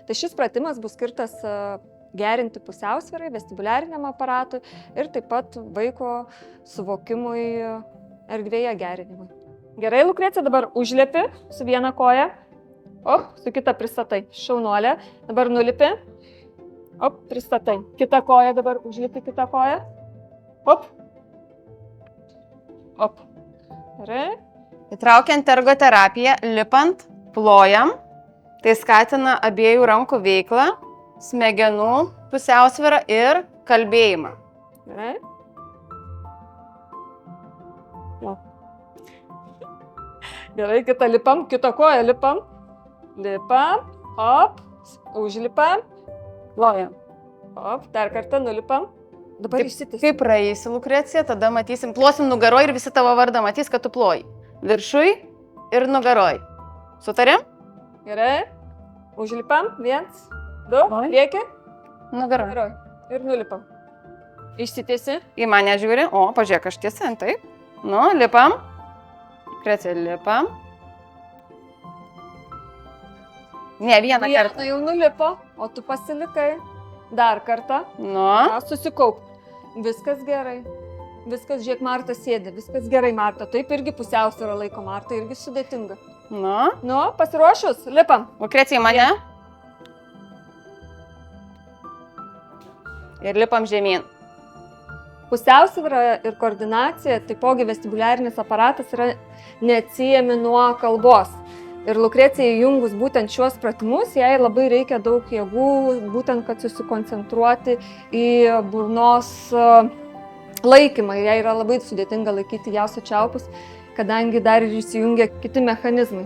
Tai šis pratimas bus skirtas gerinti pusiausvyrai, vestibuliariniam aparatui ir taip pat vaiko suvokimui erdvėje gerinimui. Gerai, Lukrecija, dabar užlipi su viena koja. Op, su kita pristatai. Šaunuolė. Dabar nulipi. Op, pristatai. Kita koja dabar užlipi kitą koją. Op. Op. Gerai. Įtraukiant ergoterapiją, lipant, plojam. Tai skatina abiejų rankų veiklą, smegenų pusiausvyrą ir kalbėjimą. Gerai. Gerai, kitą lipam, kitą koją lipam. Lipam, op, užlipam, plojam. Op, dar kartą nulipam. Dabar išsitęsim. Kai praeisi, Lukrecija, tada matysim, plosim nugaroj ir visi tavo vardą matys, kad tu ploji. Viršui ir nugaroj. Sutarėm? Gerai. Užlipam. 1, 2, prieki. Nugaroj. Ir nulipam. Išsitęsi. Į mane žiūri. O, pažiūrėk, aš tiesa, taip. Nu, lipam. Lukrecija, lipam. Ne, vieną kartą. Viena jau nulipo, o tu pasilikai. Dar kartą. Nu. Susikaup. Viskas gerai. Viskas, žiūrėk, Marta sėdi. Viskas gerai, Marta. Taip irgi pusiausvyrą laiko, Marta irgi sudėtinga. Nu. Nu, pasiruošus, lipam. Lukrecija, į mane. Ir lipam žemyn. Pusiausvyra ir koordinacija, taipogi vestibuliarinis aparatas yra neatsiejami nuo kalbos. Ir Lukrecijai įjungus būtent šiuos pratimus, jai labai reikia daug jėgų, būtent kad susikoncentruoti į burnos laikymą. Jai yra labai sudėtinga laikyti ją sučiaupus, kadangi dar ir įsijungia kiti mechanizmai.